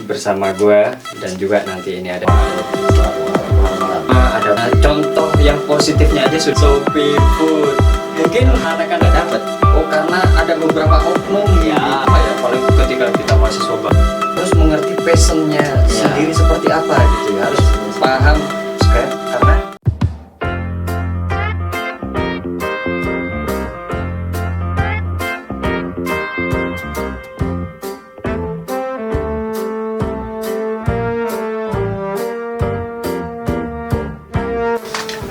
bersama gue dan juga nanti ini ada contoh yang positifnya aja Shopee Food. Mungkin anak kan dapat karena ada beberapa oknum ya paling ketika kita masih coba harus mengerti passionnya sendiri seperti apa gitu ya, harus paham karena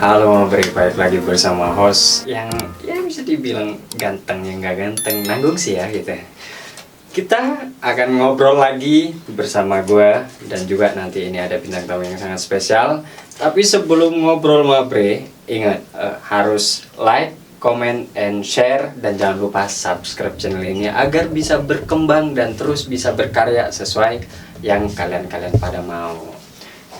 halo, balik lagi bersama host yang ya bisa dibilang ganteng yang gak ganteng, nanggung sih ya gitu. Kita akan ngobrol lagi bersama gue dan juga nanti ini ada bintang tamu yang sangat spesial. Tapi sebelum ngobrol sama Bre, ingat harus like, comment, and share dan jangan lupa subscribe channel ini agar bisa berkembang dan terus bisa berkarya sesuai yang kalian pada mau.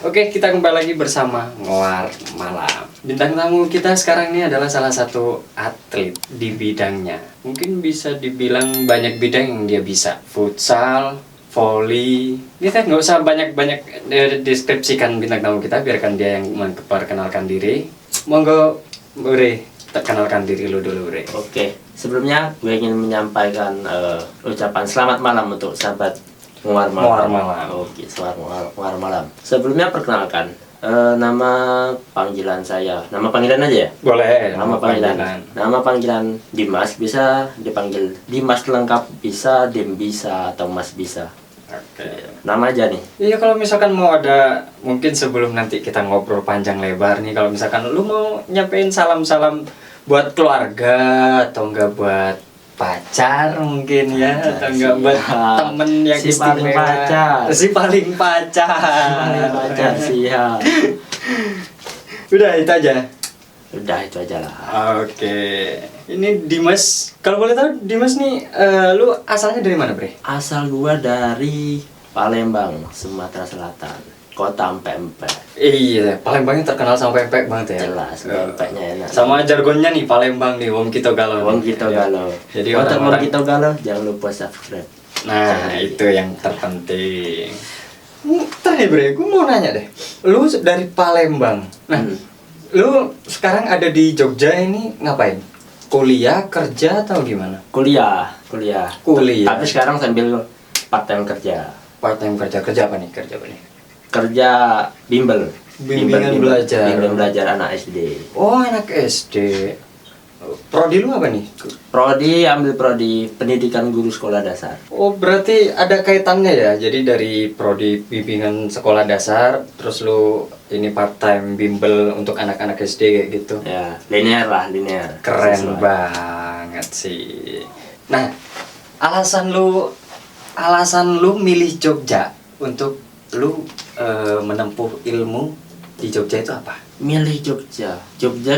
Oke, kita kembali lagi bersama Ngoar Malam. Bintang tamu kita sekarang ini adalah salah satu atlet di bidangnya. Mungkin bisa dibilang banyak bidang yang dia bisa. Futsal, volley. Kita nggak usah banyak-banyak deskripsikan bintang tamu kita, biarkan dia yang memperkenalkan diri. Monggo, Bre, kenalkan diri lu dulu, Bre. Oke, sebelumnya gue ingin menyampaikan ucapan selamat malam untuk sahabat Ngoar Malam. Oke, selamat Ngoar Malam. Sebelumnya perkenalkan, nama panggilan saya. Nama panggilan aja ya? Boleh. Nama panggilan Dimas, bisa dipanggil Dimas lengkap, bisa Dim bisa atau Mas bisa. Oke. Nama aja nih. Iya, kalau misalkan mau ada, mungkin sebelum nanti kita ngobrol panjang lebar nih, kalau misalkan lu mau nyampein salam-salam buat keluarga atau enggak buat pacar mungkin ya, atau enggak buat temen yang si istimewa, paling pacar. Siap. Udah itu aja. Udah itu aja lah. Oke. Ini Dimas, kalau boleh tahu Dimas nih, lu asalnya dari mana, Bre? Asal gua dari Palembang, Sumatera Selatan. Kota empek-empek. Iya, Palembang terkenal sama pempek banget ya. Jelas, pempeknya enak. Sama jargonnya nih Palembang nih, Wong Kito Galau. Wong Kito Galau. Jadi untuk Wong orang-orang Kito Galau jangan lupa subscribe. Nah, itu yang terpenting. Terakhir, Bre, gue mau nanya deh. Lu dari Palembang. Nah, lu sekarang ada di Jogja ini ngapain? Kuliah, kerja atau gimana? Kuliah. Kuliah. Tapi sekarang sambil part time kerja. Part time kerja apa nih? Kerja bimbel. Bimbingan belajar. Bimbel belajar anak SD. Oh, anak SD. Prodi lu apa nih? Ambil prodi pendidikan guru sekolah dasar. Oh, berarti ada kaitannya ya. Jadi dari prodi bimbingan sekolah dasar, terus lu ini part time bimbel untuk anak-anak SD kayak gitu. Ya, linear. Keren banget sih. Nah, alasan lu milih Jogja untuk lu menempuh ilmu di Jogja itu apa? Milih Jogja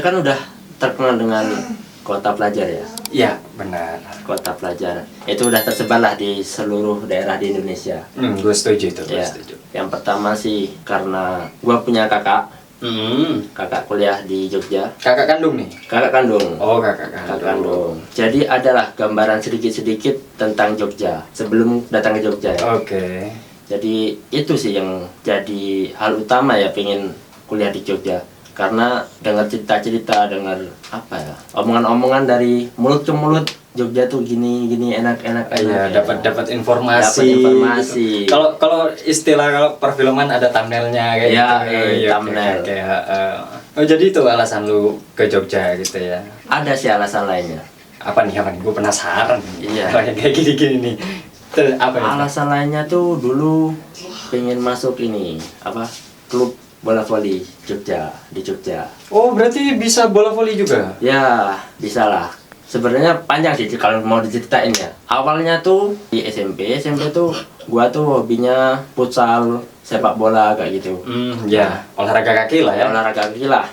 kan udah terkenal dengan kota pelajar ya. Iya, benar. Kota pelajar itu udah tersebar lah di seluruh daerah di Indonesia. Gue setuju itu. Ya. Yang pertama sih karena gua punya kakak. Kakak kuliah di Jogja. Kakak kandung nih? Kakak kandung. Oh, kakak kandung. Jadi adalah gambaran sedikit-sedikit tentang Jogja sebelum datang ke Jogja ya. Oke. Jadi itu sih yang jadi hal utama ya, pengen kuliah di Jogja. Karena dengar cerita-cerita, dengar omongan-omongan dari mulut ke mulut, Jogja tuh gini enak-enak. Iya, dapat informasi. Gitu. Kalau istilah perfilman ada thumbnailnya kayak gitu. Iya, thumbnail. Oh, jadi itu alasan lu ke Jogja gitu ya? Ada sih alasan lainnya. Apa nih? Gue penasaran. Iya. Kayak gini nih. Alasan lainnya tuh dulu pengen masuk klub bola voli di Jogja. Oh, berarti bisa bola voli juga? Ya, bisa lah. Sebenarnya panjang sih kalau mau diceritain ya. Awalnya tuh di SMP tuh gua tuh hobinya futsal, sepak bola kayak gitu. Ya, olahraga kaki lah ya. Olahraga kaki lah.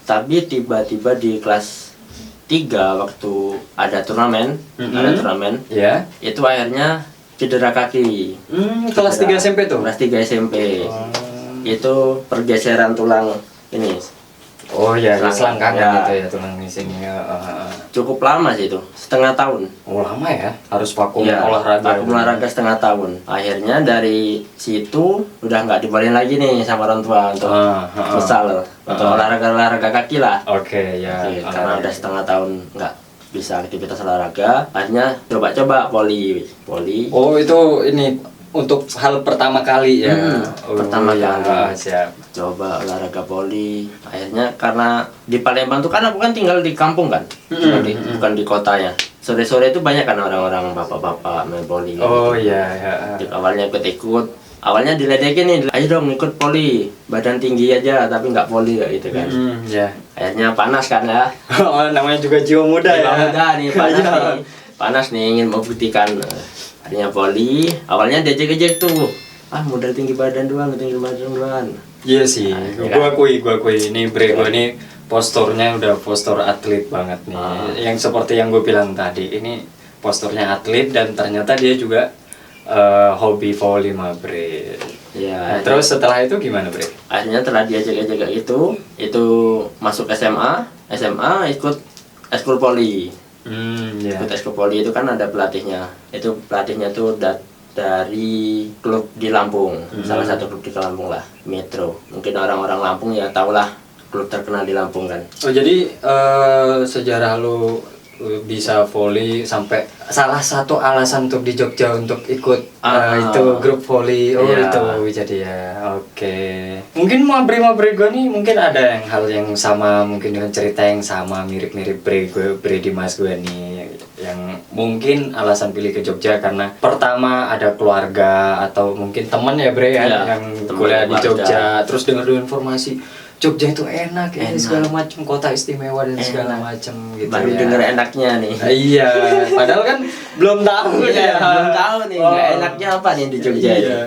Tapi tiba-tiba di kelas 3 waktu ada turnamen, ya. Itu akhirnya cedera kaki. Kelas 3 SMP tuh? Kelas 3 SMP. Itu pergeseran tulang ini. Oh ya, Selangkangan, selangkangan ya. gitu ya tulang di sini. Cukup lama sih itu, setengah tahun. Oh lama ya, harus vakum Ya, olahraga. aku olahraga setengah tahun. Akhirnya dari situ udah nggak dibolehin lagi nih sama orang tua untuk futsal, untuk olahraga kaki lah. Oke ya. Oke, karena udah setengah tahun nggak bisa aktivitas olahraga, akhirnya coba-coba voli. Oh itu ini untuk hal pertama kali ya. Pertama ya, kali. siap. Coba olahraga voli. Akhirnya karena di Palembang tuh kan aku kan tinggal di kampung kan, bukan di kotanya. Sore-sore itu banyak kan orang-orang bapak-bapak main voli. Oh gitu. iya ya. Awalnya ikut. Awalnya diledekin nih, ayo dong ikut voli, badan tinggi aja tapi nggak voli ya gitu kan. Ya. Akhirnya panas kan ya. Oh namanya juga jiwa muda ya. Jiwa muda nih, panas Iya. nih. Panas nih ingin membuktikan. Akhirnya voli, awalnya diajak-ajak tuh. Ah, modal tinggi badan doang. Iya sih, Iya gua akui ini gua nih posturnya udah postur atlet banget nih. Yang seperti yang gue bilang tadi, ini posturnya atlet dan ternyata dia juga hobi volley mah Bre. Ya, Nah, terus setelah itu gimana Bre? akhirnya telah diajak-ajak itu masuk SMA ikut eskul voli. Ya. Ikut eskul voli itu kan ada pelatihnya. Itu pelatihnya tuh dari klub di Lampung, salah satu klub di Lampung lah, Metro. Mungkin orang-orang Lampung ya tahulah klub terkenal di Lampung kan. Oh jadi sejarah lu bisa volley sampai salah satu alasan untuk di Jogja untuk ikut itu grup volley. Oh Iya. itu jadi ya. Oke. Mungkin Bre gue nih mungkin ada hal yang sama, mungkin dengan cerita yang sama mirip-mirip Bre Dimas gue nih, yang mungkin alasan pilih ke Jogja karena pertama ada keluarga atau mungkin teman ya Bre ya, Iya, yang teman, kuliah di keluarga. Jogja, terus dengar informasi Jogja itu enak ya, segala macam, kota istimewa dan segala macam gitu. Baru ya. denger enaknya nih. Iya, padahal kan belum tahu Iya, ya. belum tahu nih nggak enaknya apa nih di Jogja ini. Iya.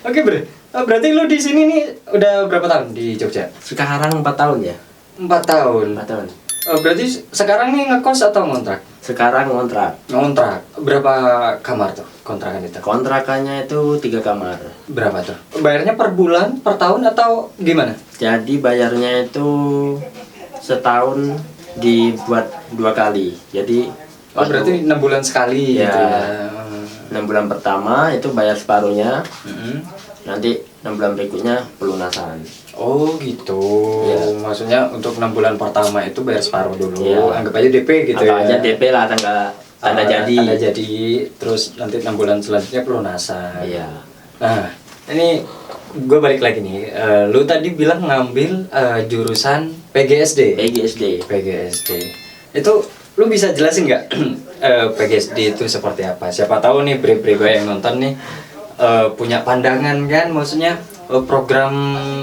Oke Bre, berarti lu di sini nih udah berapa tahun di Jogja? Sekarang 4 tahun ya? 4 tahun. 4 tahun. Berarti sekarang nih ngekos atau ngontrak? Sekarang ngontrak. Ngontrak. Berapa kamar tuh kontrakan itu? Kontrakannya itu 3 kamar. Berapa tuh? Bayarnya per bulan, per tahun atau gimana? Jadi bayarnya itu setahun dibuat 2 kali. Jadi Oh, berarti 6 bulan sekali Ya. gitu ya. 6 bulan pertama itu bayar separuhnya. Mm-mm. Nanti 6 bulan berikutnya pelunasan. Oh gitu. Iya. Maksudnya untuk 6 bulan pertama itu bayar separuh dulu. Iya. Anggap aja DP gitu Anggap ya. aja DP lah, tanda jadi. Tanda jadi. Terus nanti 6 bulan selanjutnya pelunasan. Iya. Nah, ini gue balik lagi nih. Lu tadi bilang ngambil jurusan PGSD. PGSD. Itu lu bisa jelasin nggak PGSD itu seperti apa? Siapa tahu nih bre gue yang nonton nih punya pandangan kan, maksudnya program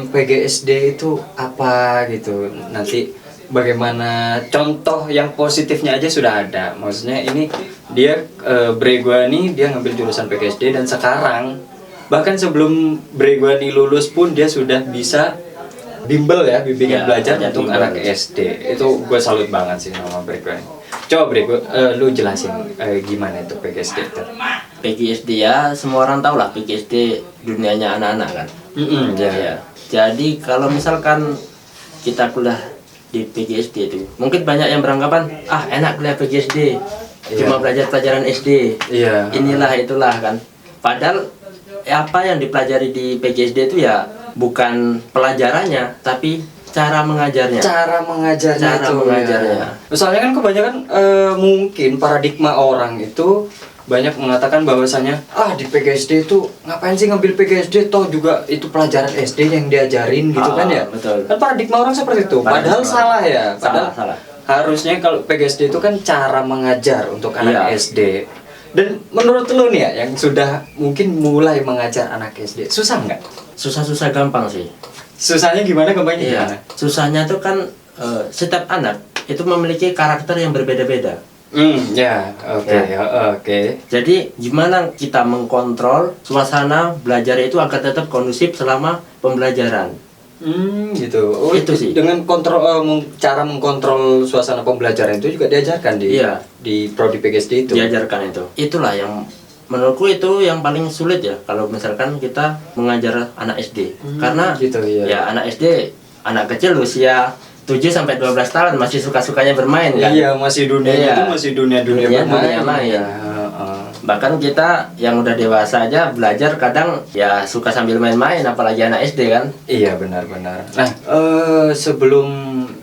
PGSD itu apa gitu. Nanti bagaimana contoh yang positifnya aja sudah ada. Maksudnya ini dia bre gue nih dia ngambil jurusan PGSD dan sekarang bahkan sebelum bre gue nih lulus pun dia sudah bisa bimbel ya, bimbingan Ya, belajar belajar untuk bimbel. anak SD. Itu gue salut banget sih sama bre gue. Coba bre gue, lu jelasin gimana itu PGSD itu. PGSD ya, semua orang tahu lah PGSD dunianya anak-anak kan. Ya. Ya. Jadi kalau misalkan kita kuliah di PGSD itu, mungkin banyak yang beranggapan enak kuliah PGSD, cuma belajar pelajaran SD. Iya. Inilah itulah kan. Padahal apa yang dipelajari di PGSD itu ya bukan pelajarannya, tapi cara mengajarnya. Cara mengajarnya Cara itu mengajarnya. ya. Soalnya kan kebanyakan mungkin paradigma orang itu banyak mengatakan bahwasanya di PGSD itu ngapain sih ngambil PGSD, toh juga itu pelajaran SD yang diajarin gitu kan ya. Betul. Kan paradigma orang seperti itu. Padahal Paradigma. salah ya. Padahal Salah. harusnya kalau PGSD itu kan cara mengajar untuk anak Iya. SD. Dan menurut lu nih ya, yang sudah mungkin mulai mengajar anak SD, susah nggak? Susah-susah gampang sih. Susahnya gimana, gampangnya Iya. gimana? Susahnya tuh kan setiap anak itu memiliki karakter yang berbeda-beda. Ya, oke. Jadi gimana kita mengkontrol suasana belajar itu agar tetap kondusif selama pembelajaran. Gitu. Oh, Itu sih. Dengan kontrol cara mengkontrol suasana pembelajaran itu juga diajarkan di Iya. di prodi PGSD itu. Diajarkan itu. Itulah yang menurutku itu yang paling sulit ya kalau misalkan kita mengajar anak SD. Karena gitu, iya. ya anak SD, anak kecil usia 7 sampai 12 tahun masih suka-sukanya bermain kan. Iya, masih dunia Iya. itu masih dunia Dunia bermain. main. Ya, heeh. Bahkan kita yang udah dewasa aja belajar kadang ya suka sambil main-main, apalagi anak SD kan. Iya, benar-benar. Nah, sebelum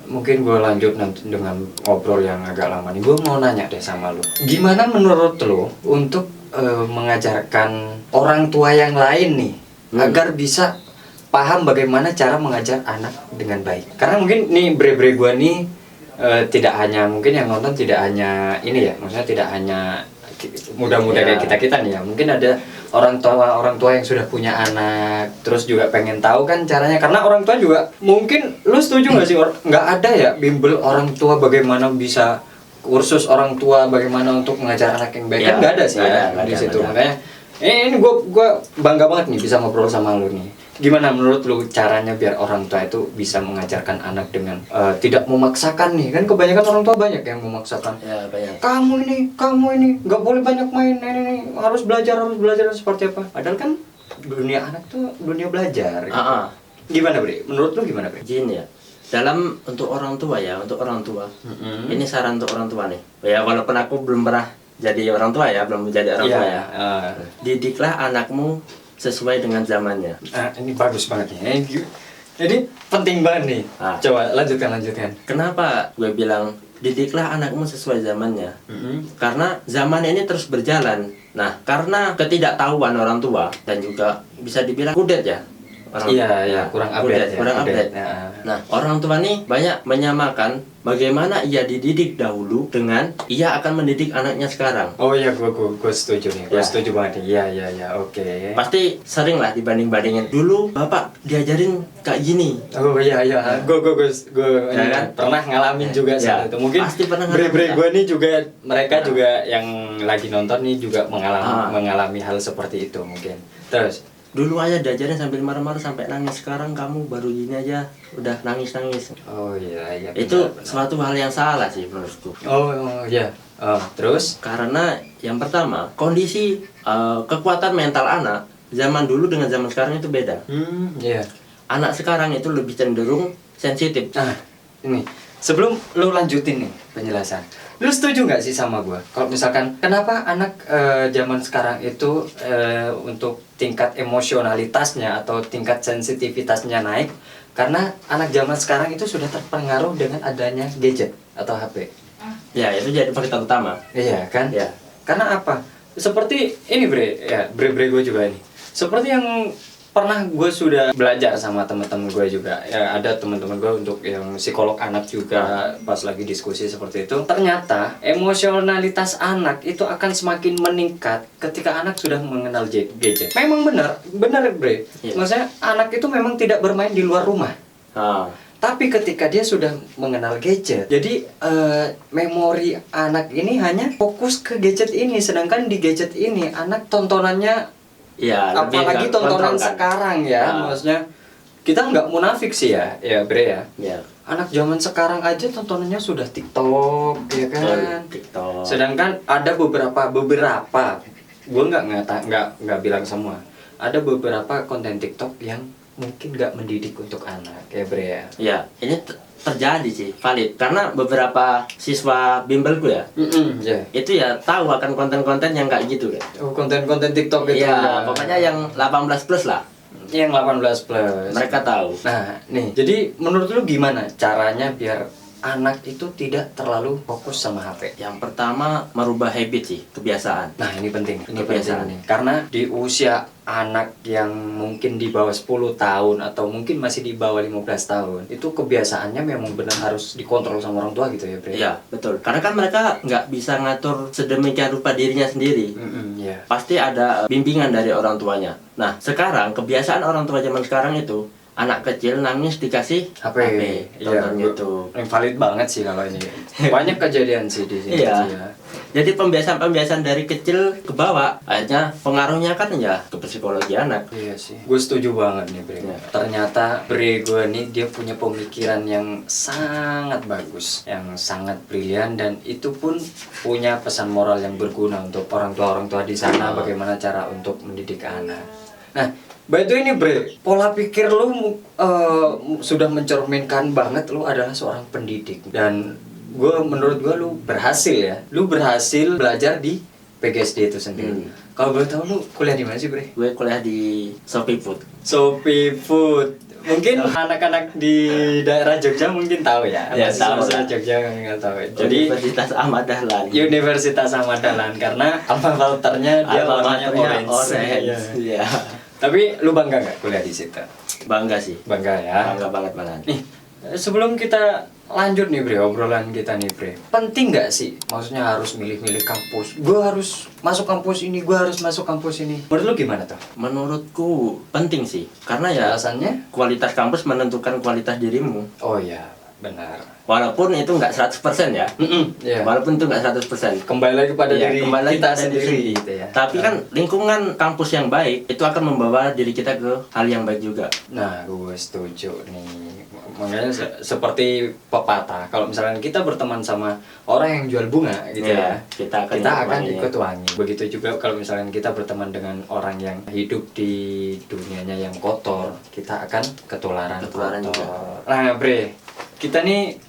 mungkin gue lanjut nanti dengan ngobrol yang agak lama nih, gue mau nanya deh sama lu. Gimana menurut lu untuk mengajarkan orang tua yang lain nih agar bisa paham bagaimana cara mengajar anak dengan baik? Karena mungkin nih bre-bre gue nih tidak hanya mungkin yang nonton tidak hanya ini ya, maksudnya tidak hanya muda-muda Ya. kayak kita nih ya, mungkin ada orang tua yang sudah punya anak terus juga pengen tahu kan caranya, karena orang tua juga mungkin lu setuju nggak sih nggak ada ya bimbel orang tua bagaimana bisa kursus orang tua bagaimana untuk mengajar anak yang baik Ya, kan nggak ada sih nggak ya ada, di situ. nggak ada. Makanya ini gue bangga banget nih bisa ngobrol sama lu nih. Gimana menurut lu caranya biar orang tua itu bisa mengajarkan anak dengan tidak memaksakan nih, kan kebanyakan orang tua banyak yang memaksakan. Ya banyak. Kamu ini nggak boleh banyak main, ini harus belajar seperti apa. Padahal kan dunia anak tuh dunia belajar. Gitu. Gimana Bre? Menurut lu gimana Bre? Gini ya, dalam untuk orang tua ya, untuk orang tua. Mm-mm. Ini saran untuk orang tua nih. Ya walaupun aku belum pernah jadi orang tua ya, belum menjadi orang Iya, tua ya. Didiklah anakmu sesuai dengan zamannya. Ini bagus banget nih. Jadi penting banget nih. Ah. Coba lanjutkan. Kenapa gue bilang didiklah anakmu sesuai zamannya? Mm-mm. Karena zaman ini terus berjalan. Nah, karena ketidaktahuan orang tua dan juga bisa dibilang kudet ya. Iya, kurang update ya. kurang update. Ya. Nah, orang tua nih banyak menyamakan bagaimana ia dididik dahulu dengan ia akan mendidik anaknya sekarang. Oh iya, gue setuju nih. Gue Ya. setuju banget nih. Iya, oke. Pasti sering lah dibanding-bandingin. Dulu bapak diajarin kayak gini. Oh iya, gue Ya kan? pernah ngalamin juga Ya, saat itu. Mungkin pasti pernah bre-bre ngalamin, gue nih juga mereka Nah. juga yang lagi nonton nih juga Ah. mengalami hal seperti itu mungkin. Terus, Dulu ayah diajarin sambil marah-marah sampai nangis. Sekarang kamu baru gini aja udah nangis-nangis. oh iya. Itu benar. suatu hal yang salah sih menurutku. Oh iya. Terus, Karena yang pertama, kondisi kekuatan mental anak zaman dulu dengan zaman sekarang itu beda. iya. Anak sekarang itu lebih cenderung sensitif. Nah, ini sebelum lu lanjutin nih penjelasan, lu setuju nggak sih sama gua? Kalau misalkan kenapa anak zaman sekarang itu untuk tingkat emosionalitasnya atau tingkat sensitivitasnya naik? Karena anak zaman sekarang itu sudah terpengaruh dengan adanya gadget atau HP. Ya, itu jadi faktor utama. Iya kan? Ya. Karena apa? Seperti ini bre gue juga ini. Seperti yang pernah gue sudah belajar sama teman-teman gue juga. Ya, ada teman-teman gue untuk yang psikolog anak juga pas lagi diskusi seperti itu. Ternyata emosionalitas anak itu akan semakin meningkat ketika anak sudah mengenal gadget. Memang benar bre. Iya. Maksudnya anak itu memang tidak bermain di luar rumah. Ah, Tapi ketika dia sudah mengenal gadget, jadi memori anak ini hanya fokus ke gadget ini. Sedangkan di gadget ini anak tontonannya, ya, lebih apalagi ke tontonan kontrol kan. sekarang ya, Nah. maksudnya kita nggak munafik sih ya bre ya. Ya. Anak zaman sekarang aja tontonannya sudah TikTok, ya kan. TikTok. Sedangkan ada beberapa, gue nggak bilang semua. Ada beberapa konten TikTok yang mungkin nggak mendidik untuk anak, ya bre ya. Ya, ini terjadi sih, valid. Karena beberapa siswa bimbelku ya, Ya. itu ya tahu akan konten-konten yang kayak gitu kan. Oh, konten-konten TikTok itu. Iya, pokoknya yang 18 plus lah. yang 18 plus. Mereka tahu. Nah, nih, jadi menurut lu gimana caranya biar anak itu tidak terlalu fokus sama HP? Yang pertama merubah habit sih, kebiasaan. Nah, ini penting. Ini Kebiasaan. penting nih. Karena di usia anak yang mungkin di bawah 10 tahun atau mungkin masih di bawah 15 tahun, itu kebiasaannya memang benar harus dikontrol sama orang tua gitu ya, Bre? Iya, betul. Karena kan mereka nggak bisa ngatur sedemikian rupa dirinya sendiri. Iya. Pasti ada bimbingan dari orang tuanya. Nah, sekarang kebiasaan orang tua zaman sekarang itu anak kecil nangis dikasih HP. tonton Iya, YouTube. Ini valid banget sih kalau ini. Banyak kejadian sih di sini. Iya. sih ya. Jadi pembiasaan-pembiasaan dari kecil ke bawah, akhirnya pengaruhnya kan ya ke psikologi anak. Iya sih, gue setuju banget nih Bre. Ya. Ternyata Bre gue nih dia punya pemikiran yang sangat bagus, yang sangat brilian, dan itu pun punya pesan moral yang berguna untuk orang tua di sana, bagaimana cara untuk mendidik anak. Nah, By the way ini Bre, pola pikir lu sudah mencerminkan banget lu adalah seorang pendidik. Dan menurut gue lu berhasil ya. Lu berhasil belajar di PGSD itu sendiri. Kalau boleh tahu lu kuliah di mana sih Bre? Gue kuliah di Shopee Food. Shopee Food. Mungkin anak-anak di daerah Jogja mungkin tahu ya. Ya, tahu. Jogja nggak tahu. Jadi Universitas Ahmad Dahlan. Universitas Ahmad Dahlan karena alma maternya dia warnanya orange. Iya. Tapi lu bangga nggak kuliah di situ? Bangga sih. Bangga ya. Bangga banget malah. Nih, sebelum kita lanjut nih Bre, obrolan kita nih Bre. Penting nggak sih? Maksudnya harus milih-milih kampus. Gue harus masuk kampus ini, gue harus masuk kampus ini. Menurut lu gimana tuh? Menurutku penting sih. Karena ya Alasannya? kualitas kampus menentukan kualitas dirimu. Oh iya, benar. Walaupun itu nggak 100% ya. Iya. Walaupun itu nggak 100%. Kembali lagi pada Iya, diri kembali lagi kita pada sendiri diri. gitu ya. Tapi kan lingkungan kampus yang baik itu akan membawa diri kita ke hal yang baik juga. Nah, gue setuju nih. Makanya seperti pepatah, kalau misalnya kita berteman sama orang yang jual bunga gitu ya, kita akan ikut wangi. Begitu juga kalau misalnya kita berteman dengan orang yang hidup di dunianya yang kotor, kita akan ketularan kotor. juga. Nah, Bre, kita nih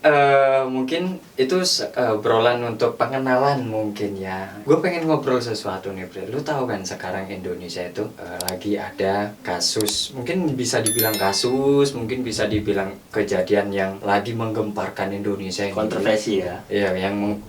mungkin itu obrolan untuk pengenalan mungkin ya. Gue pengen ngobrol sesuatu nih Bre. Lu tahu kan sekarang Indonesia itu lagi ada kasus, mungkin bisa dibilang kasus, mungkin bisa dibilang kejadian yang lagi menggemparkan Indonesia ini. Kontroversi ya. Iya,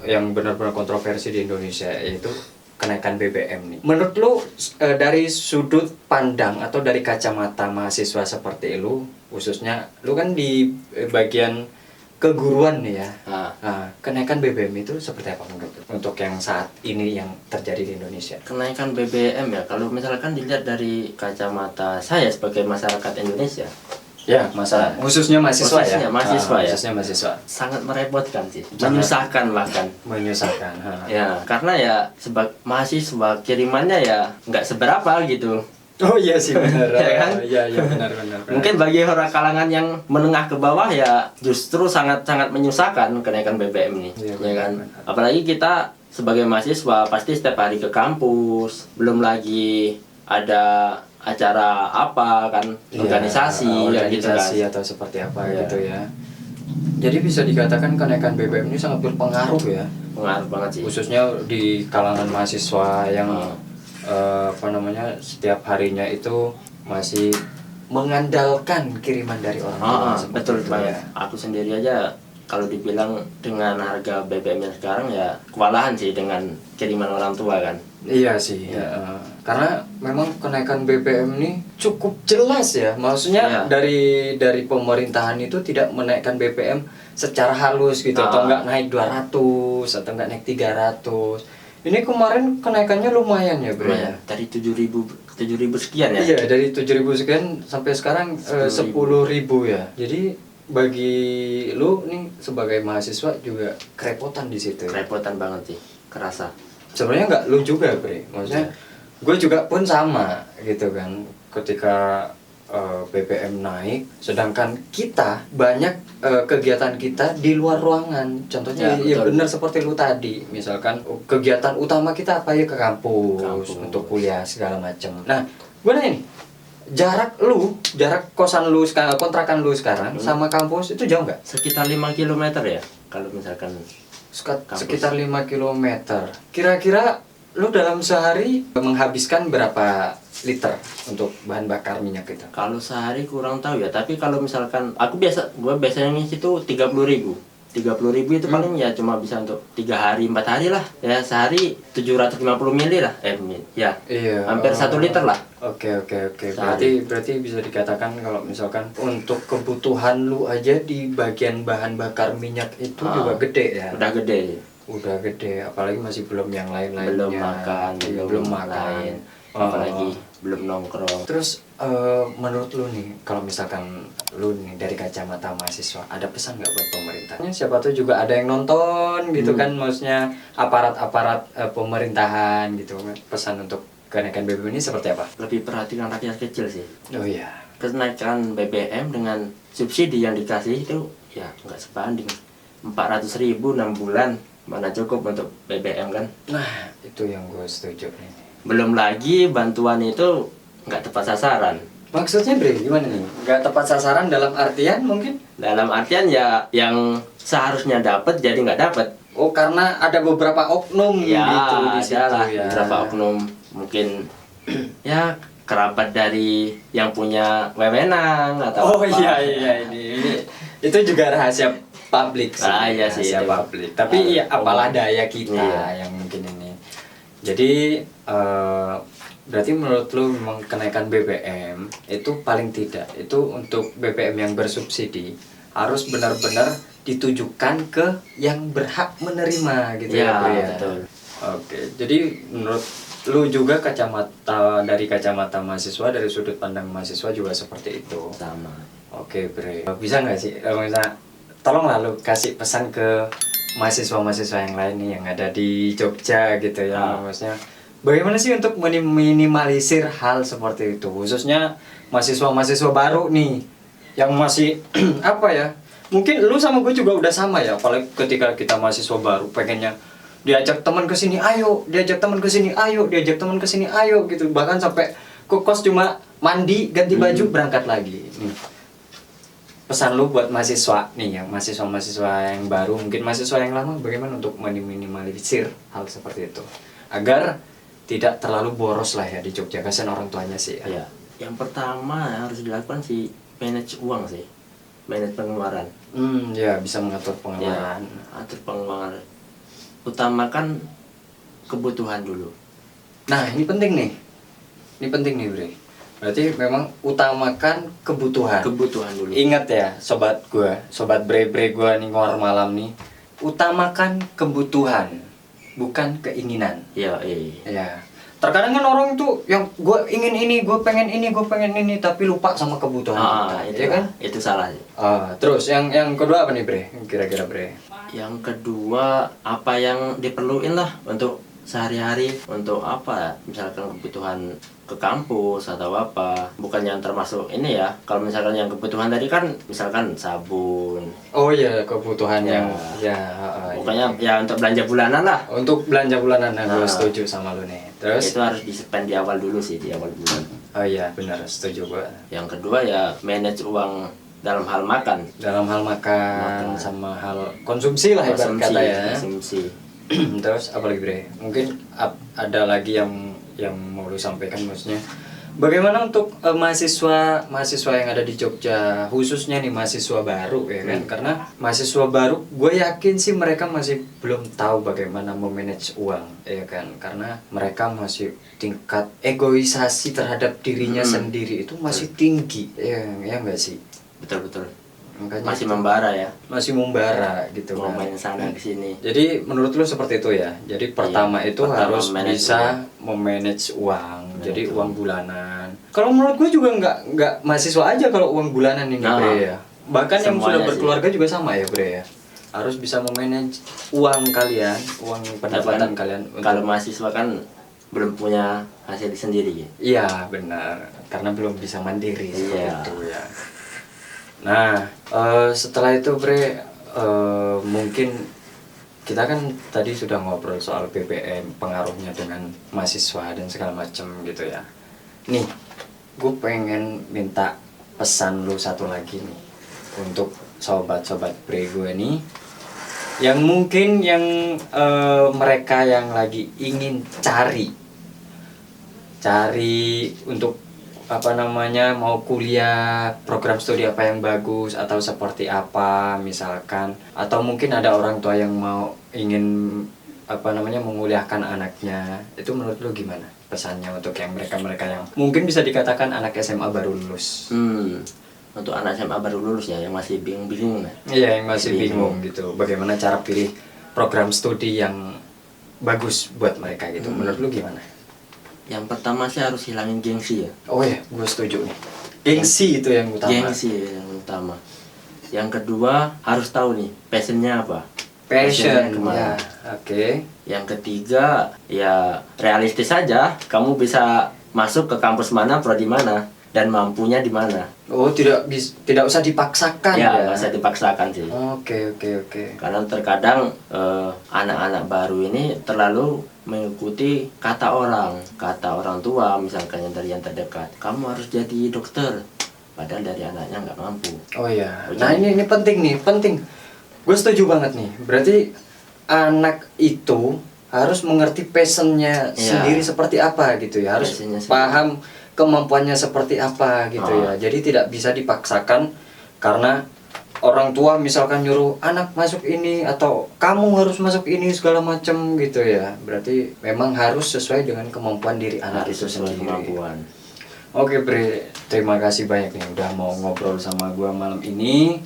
yang benar-benar kontroversi di Indonesia yaitu kenaikan BBM nih. Menurut lu dari sudut pandang atau dari kacamata mahasiswa seperti lu, khususnya lu kan di bagian keguruan nih ya. Nah, kenaikan BBM itu seperti apa menurut lu? Untuk yang saat ini yang terjadi di Indonesia? Kenaikan BBM ya, kalau misalkan dilihat dari kacamata saya sebagai masyarakat Indonesia, Ya, khususnya mahasiswa ya. Khususnya mahasiswa. Mahasiswa. Sangat merepotkan sih, menyusahkan bahkan. Menyusahkan. Ya, karena ya sebagai mahasiswa kirimannya ya nggak seberapa gitu. Oh iya sih benar. Ya kan? Iya benar. Mungkin bagi orang kalangan yang menengah ke bawah ya justru sangat-sangat menyusahkan kenaikan BBM ini. Iya, Ya kan? benar. Apalagi kita sebagai mahasiswa pasti setiap hari ke kampus, belum lagi ada acara apa kan, organisasi gitu kan. Atau seperti apa Iya. gitu ya. Jadi bisa dikatakan kenaikan BBM ini sangat berpengaruh ya, Pengaruh banget sih. khususnya di kalangan mahasiswa yang setiap harinya itu masih mengandalkan kiriman dari orang tua. Seperti Betul itu banget. ya. Aku sendiri aja kalau dibilang dengan harga BBM yang sekarang ya kewalahan sih dengan kiriman orang tua kan. Iya sih, karena memang kenaikan BBM ini cukup jelas ya, maksudnya dari pemerintahan itu tidak menaikkan BBM secara halus gitu, atau enggak naik 200 atau enggak naik 300. Ini kemarin kenaikannya lumayan ya Bro ya. Dari 7.000 sekian ya. Iya, dari 7.000 sekian sampai sekarang 10.000 ya. Jadi bagi lu nih sebagai mahasiswa juga kerepotan di situ. Kerepotan banget sih, kerasa. Sebenarnya nggak lu juga Bre, maksudnya gue juga pun sama gitu kan, ketika BBM naik, sedangkan kita banyak kegiatan kita di luar ruangan. Contohnya ya benar seperti lu tadi, misalkan kegiatan utama kita apa ya, ke kampus. Untuk kuliah segala macam. Nah, gue nanya nih, jarak kosan lu sekarang, kontrakan lu sekarang sama kampus itu jauh nggak? Sekitar 5 km ya, kalau misalkan sekitar 5 km. Kira-kira lu dalam sehari menghabiskan berapa liter untuk bahan bakar minyak itu? Kalau sehari kurang tahu ya, tapi kalau misalkan gue biasanya ngisi itu 30.000 itu paling ya cuma bisa untuk 3 hari 4 hari lah ya, sehari 750 mili lah Iya, hampir 1 liter lah. Oke. Berarti bisa dikatakan kalau misalkan untuk kebutuhan lu aja di bagian bahan bakar minyak itu juga gede ya. Udah gede, apalagi masih belum yang lain-lainnya. belum makan, apalagi belum nongkrong. Terus menurut lu nih, kalau misalkan lu nih dari kacamata mahasiswa, ada pesan nggak buat pemerintah? Siapa tahu juga ada yang nonton gitu kan, maksudnya aparat-aparat pemerintahan gitu. Pesan untuk kenaikan BBM ini seperti apa? Lebih perhatikan rakyat kecil sih. Oh iya. Kenaikan BBM dengan subsidi yang dikasih itu ya nggak sebanding. 400.000 6 bulan mana cukup untuk BBM kan? Nah, itu yang gue setuju nih. Belum lagi bantuan itu nggak tepat sasaran. Maksudnya Bre, gimana nih? Nggak tepat sasaran dalam artian mungkin? Dalam artian ya yang seharusnya dapat jadi nggak dapat. Oh, karena ada beberapa oknum Ya, gitu di situ adalah ya. beberapa oknum mungkin ya kerabat dari yang punya wewenang atau Oh apa. iya ini itu juga rahasia publik sih. Iya sih, Rahasia itu. publik. Tapi ya apalah daya kita Iya. yang mungkin ini. Jadi berarti menurut lu memang kenaikan BBM itu paling tidak itu untuk BBM yang bersubsidi harus benar-benar ditujukan ke yang berhak menerima gitu Ya, ya, Bro, ya? betul. Oke, jadi menurut lu juga dari kacamata mahasiswa, dari sudut pandang mahasiswa juga seperti itu. Sama. Oke, Bre. Bisa nggak sih, misalnya, tolonglah lu kasih pesan ke mahasiswa-mahasiswa yang lain nih yang ada di Jogja gitu ya, maksudnya bagaimana sih untuk minimalisir hal seperti itu, khususnya mahasiswa-mahasiswa baru nih yang masih apa ya? Mungkin lu sama gue juga udah sama ya, apalagi ketika kita mahasiswa baru pengennya diajak teman ke sini ayo, diajak teman ke sini ayo, diajak teman ke sini ayo gitu, bahkan sampai ke kos cuma mandi, ganti baju, berangkat lagi. Nih. Pesan lu buat mahasiswa nih, yang mahasiswa-mahasiswa yang baru, mungkin mahasiswa yang lama, bagaimana untuk meminimalisir hal seperti itu agar tidak terlalu boros lah ya di Jogja, kasihan orang tuanya sih ya. Ya, yang pertama yang harus dilakukan sih manage uang sih, manage pengeluaran. Ya bisa mengatur Ya, pengeluaran. atur pengeluaran. Utamakan kebutuhan dulu. Nah ini penting nih, Bre. Berarti memang utamakan kebutuhan. Kebutuhan dulu. Ingat ya sobat bre gua nih ngor malam nih, utamakan kebutuhan bukan keinginan. Ya, Ya, terkadang kan orang itu yang gue ingin ini, gue pengen ini, tapi lupa sama kebutuhan kita, itu ya kan? Itu salah sih. Terus yang kedua apa nih Bre? Kira-kira Bre? Yang kedua, apa yang diperluin lah untuk sehari-hari, untuk apa, misalkan kebutuhan ke kampus atau apa, bukan yang termasuk ini ya. Kalau misalkan yang kebutuhan tadi kan misalkan sabun, Oh iya, kebutuhan Ya. yang pokoknya ya untuk belanja bulanan lah. untuk belanja bulanan, gue Nah. setuju sama lu nih. Terus? Itu harus di-spend di awal dulu sih, di awal bulan. Oh iya, benar, setuju gue. Yang kedua ya manage uang dalam hal makan. Dalam hal makan, Makan. sama hal konsumsi lah ibarat kata ya. Konsumsi. Terus apa lagi Bre? Mungkin ada lagi yang mau lu sampaikan, maksudnya bagaimana untuk mahasiswa yang ada di Jogja, khususnya nih mahasiswa baru ya kan? Karena mahasiswa baru gue yakin sih mereka masih belum tahu bagaimana memanage uang ya kan, karena mereka masih tingkat egoisasi terhadap dirinya sendiri itu masih tinggi ya enggak sih? Betul-betul. Makanya Masih itu membara ya. masih membara gitu Mau kan. main sana ke sini. Jadi menurut lu seperti itu ya. Jadi pertama itu pertama harus manage bisa memanage uang. Jadi uang bulanan. Kalau menurut gue juga nggak mahasiswa aja kalau uang bulanan ini Nah, Bre ya. Bahkan yang sudah semuanya sih. berkeluarga juga sama ya Bre ya. Harus bisa memanage uang kalian, uang pendapatan kalian. Kalau mahasiswa kan belum punya hasil sendiri ya. Iya benar, karena belum bisa mandiri seperti Iya. itu ya. Nah, setelah itu Bre, mungkin kita kan tadi sudah ngobrol soal BBM, pengaruhnya dengan mahasiswa dan segala macam gitu ya. Nih, gue pengen minta pesan lu satu lagi nih untuk sobat-sobat Bre gue nih, yang mungkin mereka yang lagi ingin cari untuk mau kuliah, program studi apa yang bagus atau seperti apa misalkan, atau mungkin ada orang tua yang ingin menguliahkan anaknya. Itu menurut lu gimana pesannya untuk yang mereka yang mungkin bisa dikatakan anak SMA baru lulus? Untuk anak SMA baru lulus ya yang masih bingung-bingung ya. Iya, yang masih bingung gitu, bagaimana cara pilih program studi yang bagus buat mereka gitu. Menurut lu gimana? Yang pertama sih harus hilangin gengsi ya. Oh ya, gue setuju nih. Gengsi itu yang utama. Gengsi yang utama. Yang kedua harus tahu nih passionnya apa. Passion, kemana. ya, oke. Yang ketiga ya realistis saja. Kamu bisa masuk ke kampus mana, prodi mana, dan mampunya di mana. Oh, tidak usah dipaksakan Ya, ya. nggak usah dipaksakan sih. Oke. Karena terkadang anak-anak baru ini terlalu mengikuti kata orang tua, misalkan yang terdekat, kamu harus jadi dokter, padahal dari anaknya nggak mampu. Oh iya, nah ini penting nih, penting. Gue setuju banget nih. Berarti anak itu harus mengerti passionnya sendiri seperti apa gitu ya, harus paham kemampuannya seperti apa gitu ya. Jadi tidak bisa dipaksakan karena orang tua misalkan nyuruh anak masuk ini atau kamu harus masuk ini segala macam gitu ya. Berarti memang harus sesuai dengan kemampuan diri anak itu sendiri. Oke Bre, terima kasih banyak nih udah mau ngobrol sama gua malam ini.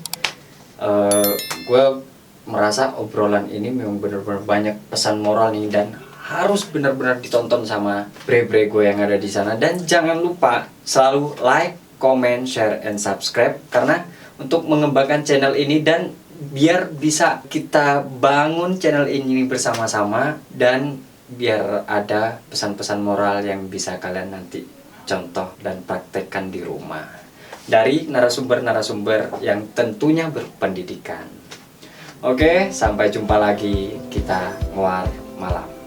Gua merasa obrolan ini memang benar-benar banyak pesan moral nih dan harus benar-benar ditonton sama bre-bre gue yang ada di sana. Dan jangan lupa selalu like, comment, share, and subscribe karena untuk mengembangkan channel ini dan biar bisa kita bangun channel ini bersama-sama dan biar ada pesan-pesan moral yang bisa kalian nanti contoh dan praktekkan di rumah dari narasumber-narasumber yang tentunya berpendidikan. Oke, sampai jumpa lagi kita nguar malam.